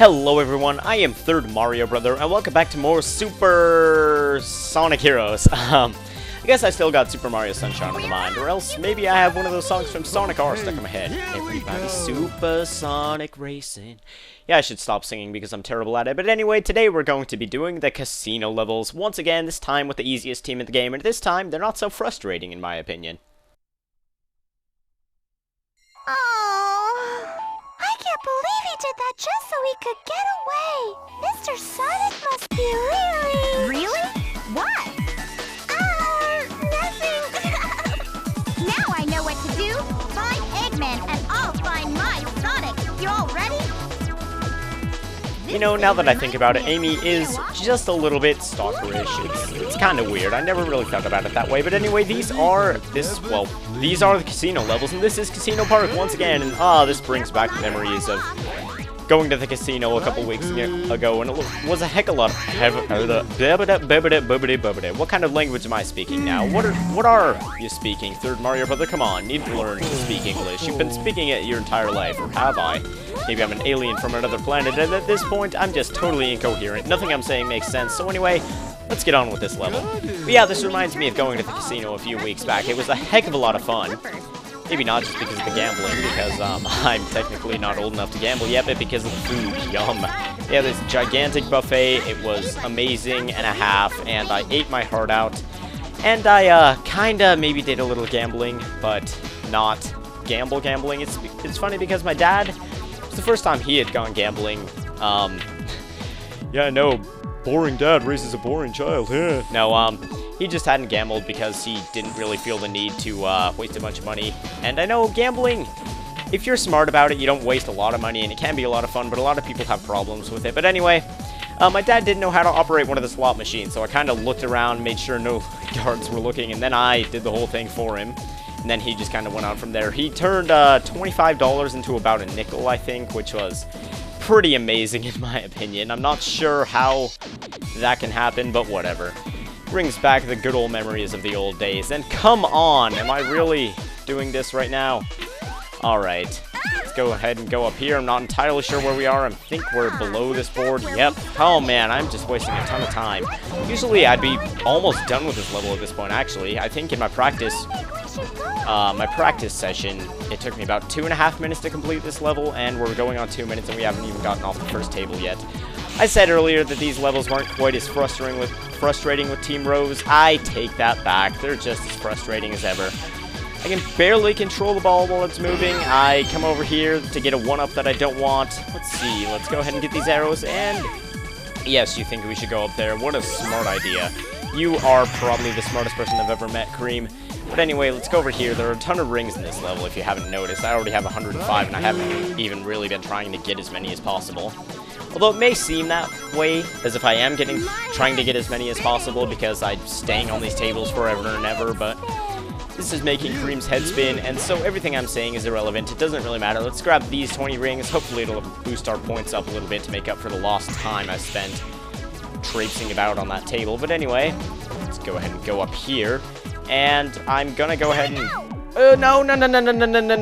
Hello everyone, I am Third Mario Brother, and welcome back to more Super Sonic Heroes. I guess I still got Super Mario Sunshine on the mind, or else maybe I have one of those songs from Sonic R stuck in my head. Everybody Super Sonic Racing. Yeah, I should stop singing because I'm terrible at it, but anyway, today we're going to be doing the casino levels, once again, this time with the easiest team in the game, and this time, they're not so frustrating in my opinion. I can't believe he did that just so he could get away. Mr. Sonic must be really... Really? What? Nothing. Now I know what to do. Find Eggman and I'll find my Sonic. You all ready? You know, now that I think about it, Amy is just a little bit stalkerish. It's kind of weird. I never really thought about it that way. But anyway, these are the casino levels, and this is Casino Park once again. And this brings back memories of going to the casino a couple weeks ago, and it was a heck of a lot of... What kind of language am I speaking now? What are you speaking, Third Mario Brother? Come on, need to learn to speak English. You've been speaking it your entire life, or have I? Maybe I'm an alien from another planet, and at this point, I'm just totally incoherent. Nothing I'm saying makes sense, so anyway, let's get on with this level. But yeah, this reminds me of going to the casino a few weeks back. It was a heck of a lot of fun. Maybe not just because of the gambling, because I'm technically not old enough to gamble yet, but because of the food. Yum. Yeah, this gigantic buffet, it was amazing and a half, and I ate my heart out. And I kinda maybe did a little gambling, but not gambling. It's funny because my dad, it was the first time he had gone gambling. Yeah, I know, boring dad raises a boring child. No, he just hadn't gambled because he didn't really feel the need to waste a bunch of money. And I know gambling, if you're smart about it, you don't waste a lot of money, and it can be a lot of fun, but a lot of people have problems with it. But anyway, my dad didn't know how to operate one of the slot machines, so I kind of looked around, made sure no guards were looking, and then I did the whole thing for him. And then he just kind of went on from there. He turned $25 into about a nickel, I think, which was pretty amazing in my opinion. I'm not sure how that can happen, but whatever. Brings back the good old memories of the old days. And come on, am I really doing this right now? Alright, let's go ahead and go up here. I'm not entirely sure where we are. I think we're below this board. Yep. Oh man, I'm just wasting a ton of time. Usually I'd be almost done with this level at this point, actually. I think in my practice session, it took me about 2.5 minutes to complete this level, and we're going on 2 minutes and we haven't even gotten off the first table yet. I said earlier that these levels weren't quite as frustrating with Team Rose. I take that back. They're just as frustrating as ever. I can barely control the ball while it's moving. I come over here to get a one-up that I don't want. Let's see. Let's go ahead and get these arrows, and yes, you think we should go up there. What a smart idea. You are probably the smartest person I've ever met, Cream. But anyway, let's go over here. There are a ton of rings in this level, if you haven't noticed. I already have 105, and I haven't even really been trying to get as many as possible. Although it may seem that way, as if I am trying to get as many as possible, because I'm staying on these tables forever and ever, but this is making Cream's head spin, and so everything I'm saying is irrelevant. It doesn't really matter. Let's grab these 20 rings. Hopefully it'll boost our points up a little bit to make up for the lost time I spent traipsing about on that table. But anyway, let's go ahead and go up here. And I'm gonna go ahead and...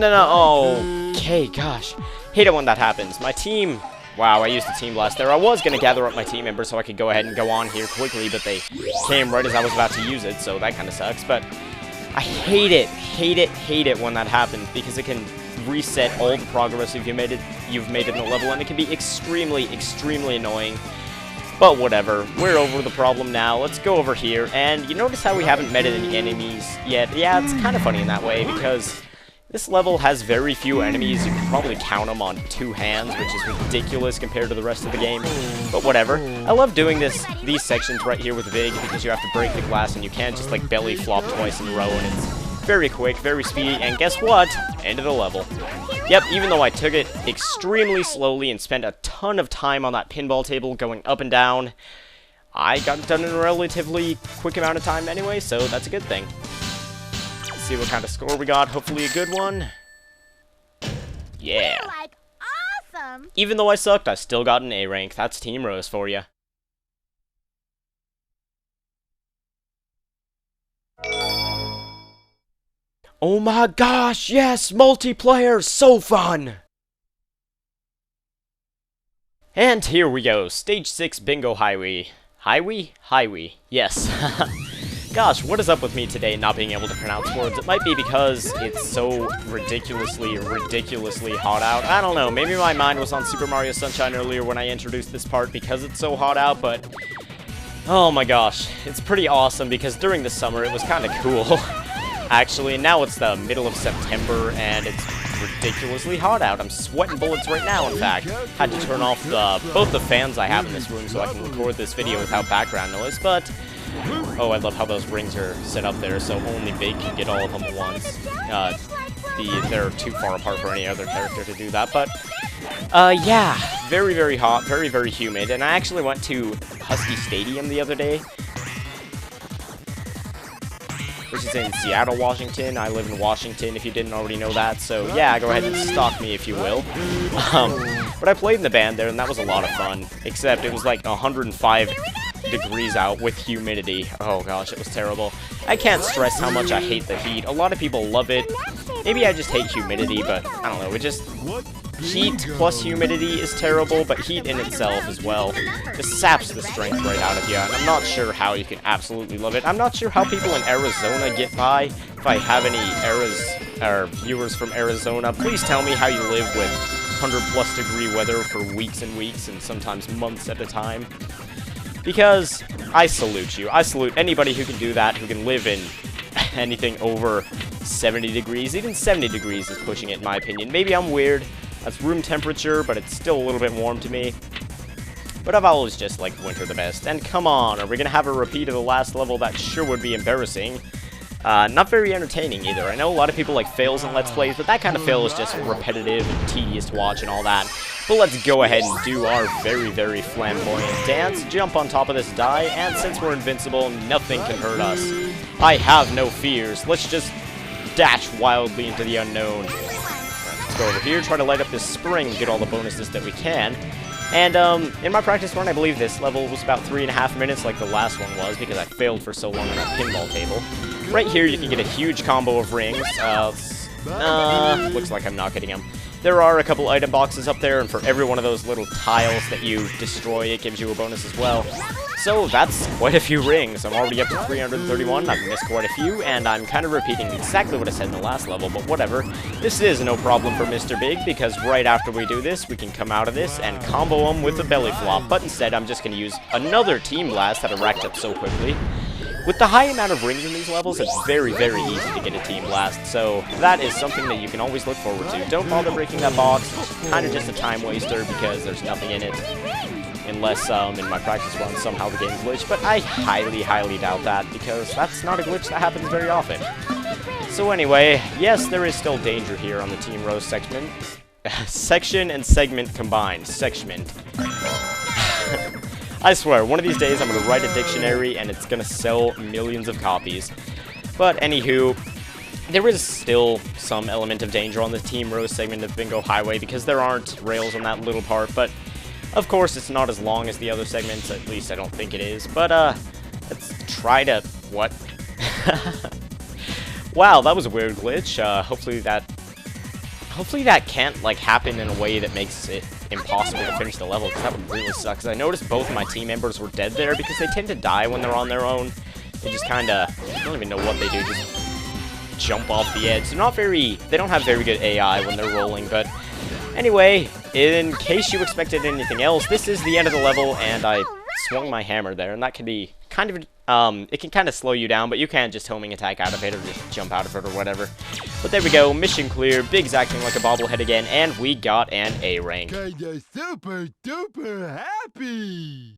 no. Okay, gosh. Hate it when that happens. My team... Wow, I used the team blast there. I was gonna gather up my team members so I could go ahead and go on here quickly, but they came right as I was about to use it, so that kind of sucks. But I hate it when that happens, because it can reset all the progress you've made in the level, and it can be extremely annoying. But whatever, we're over the problem now. Let's go over here, and you notice how we haven't met any enemies yet? Yeah, it's kind of funny in that way, because this level has very few enemies. You can probably count them on 2 hands, which is ridiculous compared to the rest of the game. But whatever. I love doing these sections right here with Vig, because you have to break the glass, and you can't just like belly flop twice in a row, and it's very quick, very speedy, and guess what? End of the level. Yep, even though I took it extremely slowly and spent a ton of time on that pinball table going up and down, I got it done in a relatively quick amount of time anyway, so that's a good thing. Let's see what kind of score we got. Hopefully a good one. Yeah. Like awesome. Even though I sucked, I still got an A rank. That's Team Rose for you. Oh my gosh, yes! Multiplayer! So fun! And here we go, Stage 6 Bingo Highway. Highway? Yes. Gosh, what is up with me today not being able to pronounce words? It might be because it's so ridiculously hot out. I don't know, maybe my mind was on Super Mario Sunshine earlier when I introduced this part because it's so hot out, but oh my gosh, it's pretty awesome because during the summer it was kind of cool. Actually, now it's the middle of September and it's ridiculously hot out. I'm sweating bullets right now, in fact. Had to turn off both the fans I have in this room so I can record this video without background noise, but oh, I love how those rings are set up there so only Big can get all of them at once. They're too far apart for any other character to do that, but yeah, very hot, very humid, and I actually went to Husky Stadium the other day, which is in Seattle, Washington. I live in Washington, if you didn't already know that, so yeah, go ahead and stalk me if you will. But I played in the band there, and that was a lot of fun, except it was like 105 degrees out with humidity. Oh gosh, it was terrible. I can't stress how much I hate the heat. A lot of people love it. Maybe I just hate humidity, but I don't know, it just... Heat plus humidity is terrible, but heat in itself as well just saps the strength right out of you, and I'm not sure how you can absolutely love it. I'm not sure how people in Arizona get by. If I have any viewers from Arizona, please tell me how you live with 100+ degree weather for weeks and weeks, and sometimes months at a time. Because I salute you. I salute anybody who can do that, who can live in anything over 70 degrees. Even 70 degrees is pushing it, in my opinion. Maybe I'm weird. That's room temperature, but it's still a little bit warm to me. But I've always just liked winter the best. And come on, are we going to have a repeat of the last level? That sure would be embarrassing. Not very entertaining either. I know a lot of people like fails in Let's Plays, but that kind of fail is just repetitive and tedious to watch and all that. But let's go ahead and do our very flamboyant dance, jump on top of this die, and since we're invincible, nothing can hurt us. I have no fears. Let's just dash wildly into the unknown. Let's go over here, try to light up this spring, get all the bonuses that we can. And in my practice run, I believe this level was about 3.5 minutes like the last one was because I failed for so long on that pinball table. Right here, you can get a huge combo of rings. Looks like I'm not getting them. There are a couple item boxes up there, and for every one of those little tiles that you destroy, it gives you a bonus as well. So that's quite a few rings. I'm already up to 331, I've missed quite a few, and I'm kind of repeating exactly what I said in the last level, but whatever. This is no problem for Mr. Big, because right after we do this, we can come out of this and combo him with a belly flop, but instead I'm just going to use another Team Blast that I racked up so quickly. With the high amount of rings in these levels, it's very easy to get a Team Blast, so that is something that you can always look forward to. Don't bother breaking that box, it's kind of just a time waster because there's nothing in it. Unless, in my practice run, somehow the game's glitched, but I highly doubt that, because that's not a glitch that happens very often. So anyway, yes, there is still danger here on the Team Rose section. Section and segment combined. Segment. I swear, one of these days I'm going to write a dictionary and it's going to sell millions of copies. But anywho, there is still some element of danger on the Team Rose segment of Bingo Highway because there aren't rails on that little part, but of course it's not as long as the other segments, at least I don't think it is. But let's try to... what? Wow, that was a weird glitch. Hopefully that can't like happen in a way that makes it impossible to finish the level, because that would really suck. Because I noticed both of my team members were dead there because they tend to die when they're on their own. They just kind of, I don't even know what they do, just jump off the edge. They don't have very good AI when they're rolling, but anyway, in case you expected anything else, this is the end of the level, and I swung my hammer there, and that can be kind of, it can kind of slow you down, but you can't just homing attack out of it or just jump out of it or whatever. But there we go, mission clear, Big's acting like a bobblehead again, and we got an A rank. Kinda super duper happy!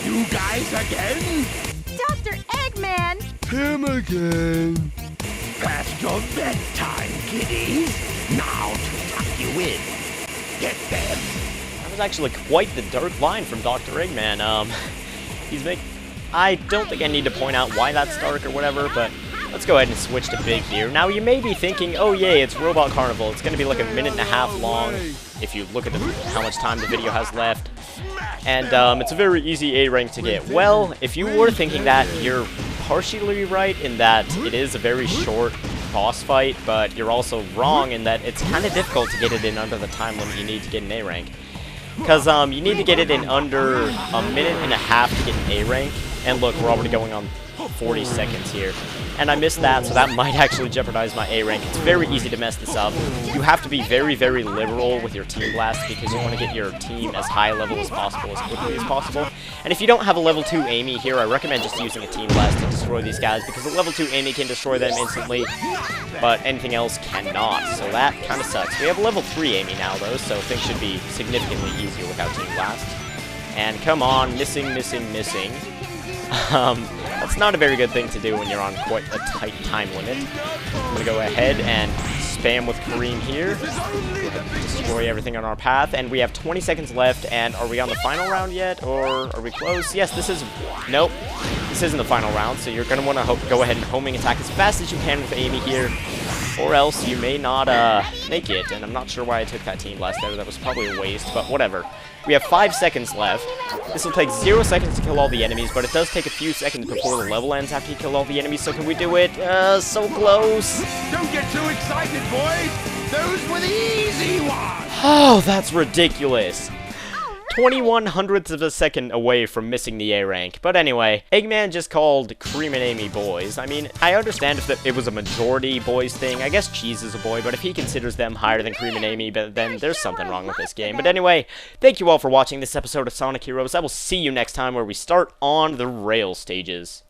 You guys again? Dr. Eggman! Him again. Past your bedtime, kiddies. Now to tuck you in. Get them. That was actually quite the dark line from Dr. Eggman. I don't think I need to point out why that's dark or whatever, but let's go ahead and switch to Big here. Now, you may be thinking, oh yay, it's Robot Carnival. It's going to be like a minute and a half long if you look at how much time the video has left. And it's a very easy A rank to get. Well, if you were thinking that, you're partially right in that it is a very short boss fight, but you're also wrong in that it's kind of difficult to get it in under the time limit you need to get an A rank. Because you need to get it in under a minute and a half to get an A rank. And look, we're already going on 40 seconds here. And I missed that, so that might actually jeopardize my A rank. It's very easy to mess this up. You have to be very, very liberal with your team blast because you want to get your team as high level as possible, as quickly as possible. And if you don't have a level 2 Amy here, I recommend just using a team blast to destroy these guys because a level 2 Amy can destroy them instantly, but anything else cannot. So that kind of sucks. We have a level 3 Amy now, though, so things should be significantly easier without team blast. And come on, missing. That's not a very good thing to do when you're on quite a tight time limit. I'm gonna go ahead and spam with Kareem here. Destroy everything on our path, and we have 20 seconds left, and are we on the final round yet, or are we close? Yes, this is... Nope. This isn't the final round, so you're gonna want to go ahead and homing attack as fast as you can with Amy here, or else you may not make it, and I'm not sure why I took that team blast there. That was probably a waste, but whatever. We have 5 seconds left. This will take 0 seconds to kill all the enemies, but it does take a few seconds before the level ends after you kill all the enemies, so can we do it? So close. Don't get too excited, boys! Those were the easy ones! Oh, that's ridiculous. 21/100ths of a second away from missing the A rank. But anyway, Eggman just called Cream and Amy boys. I mean, I understand if it was a majority boys thing. I guess Cheese is a boy, but if he considers them higher than Cream and Amy, then there's something wrong with this game. But anyway, thank you all for watching this episode of Sonic Heroes. I will see you next time where we start on the rail stages.